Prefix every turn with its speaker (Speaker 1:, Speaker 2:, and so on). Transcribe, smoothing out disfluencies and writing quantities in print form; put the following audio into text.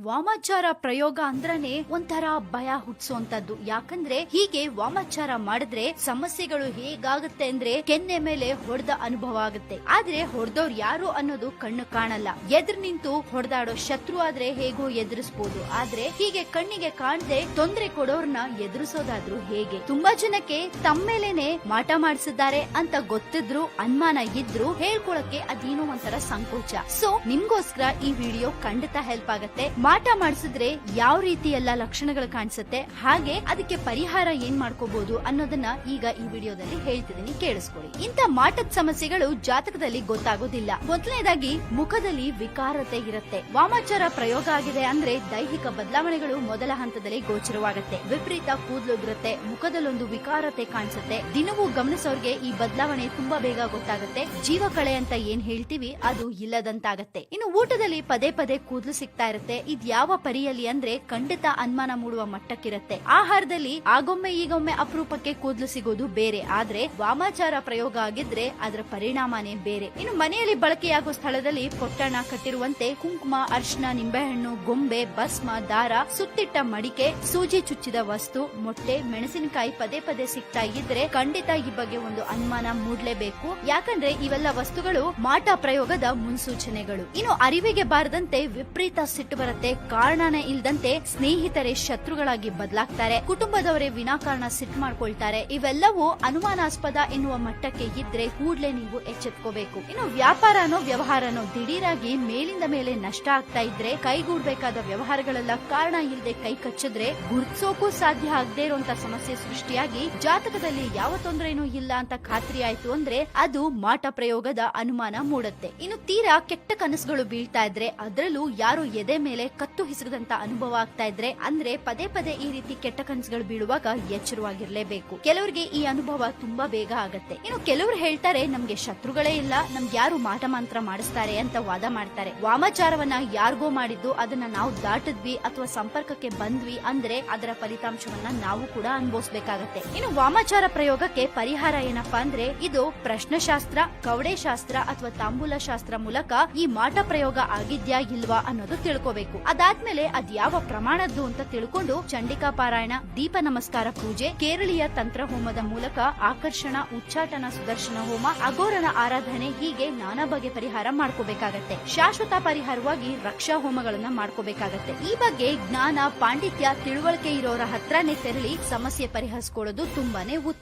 Speaker 1: ವಾಮಾಚಾರ ಪ್ರಯೋಗ ಅಂದ್ರನೆ ಒಂಥರ ಭಯ ಹುಟ್ಟಿಸುವಂತದ್ದು. ಯಾಕಂದ್ರೆ ಹೀಗೆ ವಾಮಾಚಾರ ಮಾಡಿದ್ರೆ ಸಮಸ್ಯೆಗಳು ಹೇಗಾಗುತ್ತೆ ಅಂದ್ರೆ ಕೆನ್ನೆ ಮೇಲೆ ಹೊಡೆದ ಅನುಭವ ಆಗುತ್ತೆ. ಆದ್ರೆ ಹೊಡೆದವ್ರು ಯಾರು ಅನ್ನೋದು ಕಣ್ಣು ಕಾಣಲ್ಲ. ಎದುರು ನಿಂತು ಹೊಡೆದಾಡೋ ಶತ್ರು ಆದ್ರೆ ಹೇಗೋ ಎದುರಿಸಬಹುದು. ಆದ್ರೆ ಹೀಗೆ ಕಣ್ಣಿಗೆ ಕಾಣದೆ ತೊಂದರೆ ಕೊಡೋರ್ನ ಎದುರಿಸೋದಾದ್ರೂ ಹೇಗೆ? ತುಂಬಾ ಜನಕ್ಕೆ ತಮ್ಮೇಲೇನೆ ಮಾಟ ಮಾಡಿಸಿದ್ದಾರೆ ಅಂತ ಗೊತ್ತಿದ್ರು ಅನುಮಾನ ಇದ್ರು ಹೇಳ್ಕೊಳಕ್ಕೆ ಅದೇನೋ ಒಂಥರ ಸಂಕೋಚ. ಸೊ ನಿಮ್ಗೋಸ್ಕರ ಈ ವಿಡಿಯೋ ಖಂಡಿತ ಹೆಲ್ಪ್ ಆಗತ್ತೆ. ಮಾಟ ಮಾಡಿಸಿದ್ರೆ ಯಾವ ರೀತಿ ಎಲ್ಲಾ ಲಕ್ಷಣಗಳು ಕಾಣಿಸುತ್ತೆ, ಹಾಗೆ ಅದಕ್ಕೆ ಪರಿಹಾರ ಏನ್ ಮಾಡ್ಕೋಬಹುದು ಅನ್ನೋದನ್ನ ಈಗ ಈ ವಿಡಿಯೋದಲ್ಲಿ ಹೇಳ್ತಿದ್ದೀನಿ, ಕೇಳಿಸ್ಕೊಳ್ಳಿ. ಇಂತ ಮಾಟದ ಸಮಸ್ಯೆಗಳು ಜಾತಕದಲ್ಲಿ ಗೊತ್ತಾಗೋದಿಲ್ಲ. ಮೊದಲನೇದಾಗಿ ಮುಖದಲ್ಲಿ ವಿಕಾರತೆ ಇರುತ್ತೆ. ವಾಮಾಚಾರ ಪ್ರಯೋಗ ಆಗಿದೆ ಅಂದ್ರೆ ದೈಹಿಕ ಬದಲಾವಣೆಗಳು ಮೊದಲ ಹಂತದಲ್ಲಿ ಗೋಚರವಾಗುತ್ತೆ. ವಿಪರೀತ ಕೂದಲು ಇರುತ್ತೆ, ಮುಖದಲ್ಲೊಂದು ವಿಕಾರತೆ ಕಾಣಿಸುತ್ತೆ. ದಿನವೂ ಗಮನಿಸೋರ್ಗೆ ಈ ಬದಲಾವಣೆ ತುಂಬಾ ಬೇಗ ಗೊತ್ತಾಗುತ್ತೆ. ಜೀವಕಳೆ ಅಂತ ಏನ್ ಹೇಳ್ತೀವಿ ಅದು ಇಲ್ಲದಂತಾಗತ್ತೆ. ಇನ್ನು ಊಟದಲ್ಲಿ ಪದೇ ಪದೇ ಕೂದಲು ಸಿಗ್ತಾ ಇರುತ್ತೆ. ಯಾವ ಪರಿಯಲ್ಲಿ ಅಂದ್ರೆ ಖಂಡಿತ ಅನುಮಾನ ಮೂಡುವ ಮಟ್ಟಕ್ಕಿರುತ್ತೆ. ಆಹಾರದಲ್ಲಿ ಆಗೊಮ್ಮೆ ಈಗೊಮ್ಮೆ ಅಪರೂಪಕ್ಕೆ ಕೂದಲು ಸಿಗೋದು ಬೇರೆ, ಆದ್ರೆ ವಾಮಾಚಾರ ಪ್ರಯೋಗ ಆಗಿದ್ರೆ ಅದರ ಪರಿಣಾಮನೇ ಬೇರೆ. ಇನ್ನು ಮನೆಯಲ್ಲಿ ಬಳಕೆಯಾಗುವ ಸ್ಥಳದಲ್ಲಿ ಪೊಟ್ಟಣ ಕಟ್ಟಿರುವಂತೆ ಕುಂಕುಮ, ಅರ್ಶನ, ನಿಂಬೆಹಣ್ಣು, ಗೊಂಬೆ, ಭಸ್ಮ, ದಾರ, ಸುತ್ತಿಟ್ಟ ಮಡಿಕೆ, ಸೂಜಿ ಚುಚ್ಚಿದ ವಸ್ತು, ಮೊಟ್ಟೆ, ಮೆಣಸಿನಕಾಯಿ ಪದೇ ಪದೇ ಸಿಗ್ತಾ ಇದ್ರೆ ಖಂಡಿತ ಈ ಬಗ್ಗೆ ಒಂದು ಅನುಮಾನ ಮೂಡ್ಲೇಬೇಕು. ಯಾಕಂದ್ರೆ ಇವೆಲ್ಲ ವಸ್ತುಗಳು ಮಾಟ ಪ್ರಯೋಗದ ಮುನ್ಸೂಚನೆಗಳು. ಇನ್ನು ಅರಿವಿಗೆ ಬಾರದಂತೆ ವಿಪರೀತ ಸಿಟ್ಟು ಬರುತ್ತೆ. ಕಾರಣನೇ ಇಲ್ದಂತೆ ಸ್ನೇಹಿತರೇ ಶತ್ರುಗಳಾಗಿ ಬದಲಾಗ್ತಾರೆ. ಕುಟುಂಬದವರೇ ವಿನಾಕಾರಣ ಸಿಟ್ಟು ಮಾಡ್ಕೊಳ್ತಾರೆ. ಇವೆಲ್ಲವೂ ಅನುಮಾನಾಸ್ಪದ ಎನ್ನುವ ಮಟ್ಟಕ್ಕೆ ಇದ್ರೆ ಕೂಡ್ಲೆ ನೀವು ಎಚ್ಚೆತ್ಕೋಬೇಕು. ಇನ್ನು ವ್ಯಾಪಾರನೋ ವ್ಯವಹಾರನೋ ದಿಢೀರಾಗಿ ಮೇಲಿಂದ ಮೇಲೆ ನಷ್ಟ ಆಗ್ತಾ ಇದ್ರೆ, ಕೈಗೂಡ್ಬೇಕಾದ ವ್ಯವಹಾರಗಳೆಲ್ಲ ಕಾರಣ ಇಲ್ಲದೆ ಕೈ ಕಚ್ಚಿದ್ರೆ, ಗುರ್ತಿಸೋಕು ಸಾಧ್ಯ ಆಗದೆ ಇರುವಂತ ಸಮಸ್ಯೆ ಸೃಷ್ಟಿಯಾಗಿ ಜಾತಕದಲ್ಲಿ ಯಾವ ತೊಂದರೆನೂ ಇಲ್ಲ ಅಂತ ಖಾತ್ರಿ ಆಯ್ತು ಅಂದ್ರೆ ಅದು ಮಾಟ ಪ್ರಯೋಗದ ಅನುಮಾನ ಮೂಡುತ್ತೆ. ಇನ್ನು ತೀರಾ ಕೆಟ್ಟ ಕನಸುಗಳು ಬೀಳ್ತಾ ಇದ್ರೆ, ಅದರಲ್ಲೂ ಯಾರು ಎದೆ ಮೇಲೆ ಕತ್ತು ಹಿಸುಕದಂತ ಅನುಭವ ಆಗ್ತಾ ಇದ್ರೆ ಅಂದ್ರೆ ಪದೇ ಪದೇ ಈ ರೀತಿ ಕೆಟ್ಟ ಕನಸುಗಳು ಬೀಳುವಾಗ ಎಚ್ಚರವಾಗಿರ್ಲೇಬೇಕು. ಕೆಲವರಿಗೆ ಈ ಅನುಭವ ತುಂಬಾ ಬೇಗ ಆಗತ್ತೆ. ಇನ್ನು ಕೆಲವರು ಹೇಳ್ತಾರೆ ನಮ್ಗೆ ಶತ್ರುಗಳೇ ಇಲ್ಲ, ನಮ್ಗೆ ಯಾರು ಮಾಟ ಮಂತ್ರ ಮಾಡಿಸ್ತಾರೆ ಅಂತ ವಾದ ಮಾಡ್ತಾರೆ. ವಾಮಾಚಾರವನ್ನ ಯಾರಿಗೋ ಮಾಡಿದ್ದು ಅದನ್ನ ನಾವು ದಾಟಿದ್ವಿ ಅಥವಾ ಸಂಪರ್ಕಕ್ಕೆ ಬಂದ್ವಿ ಅಂದ್ರೆ ಅದರ ಫಲಿತಾಂಶವನ್ನ ನಾವು ಕೂಡ ಅನುಭವಿಸಬೇಕಾಗತ್ತೆ. ಇನ್ನು ವಾಮಾಚಾರ ಪ್ರಯೋಗಕ್ಕೆ ಪರಿಹಾರ ಏನಪ್ಪಾ ಅಂದ್ರೆ ಇದು ಪ್ರಶ್ನಶಾಸ್ತ್ರ, ಕವಡೆ ಶಾಸ್ತ್ರ ಅಥವಾ ತಾಂಬೂಲ ಶಾಸ್ತ್ರ ಮೂಲಕ ಈ ಮಾಟ ಪ್ರಯೋಗ ಆಗಿದ್ಯಾ ಇಲ್ವಾ ಅನ್ನೋದು ತಿಳ್ಕೋಬೇಕು. ಅದಾದ್ಮೇಲೆ ಅದ್ ಯಾವ ಪ್ರಮಾಣದ್ದು ಅಂತ ತಿಳ್ಕೊಂಡು ಚಂಡಿಕಾ ಪಾರಾಯಣ, ದೀಪ ನಮಸ್ಕಾರ ಪೂಜೆ, ಕೇರಳೀಯ ತಂತ್ರ ಹೋಮದ ಮೂಲಕ ಆಕರ್ಷಣ, ಉಚ್ಚಾಟನ, ಸುದರ್ಶನ ಹೋಮ, ಅಗೋರನ ಆರಾಧನೆ, ಹೀಗೆ ನಾನಾ ಬಗೆ ಪರಿಹಾರ ಮಾಡ್ಕೋಬೇಕಾಗತ್ತೆ. ಶಾಶ್ವತ ಪರಿಹಾರವಾಗಿ ರಕ್ಷಾ ಹೋಮಗಳನ್ನ ಮಾಡ್ಕೋಬೇಕಾಗತ್ತೆ. ಈ ಬಗ್ಗೆ ಜ್ಞಾನ, ಪಾಂಡಿತ್ಯ, ತಿಳುವಳಿಕೆ ಇರೋರ ಹತ್ರನೇ ತೆರಳಿ ಸಮಸ್ಯೆ ಪರಿಹರಿಸಿಕೊಳ್ಳೋದು ತುಂಬಾನೇ ಉತ್ತಮ.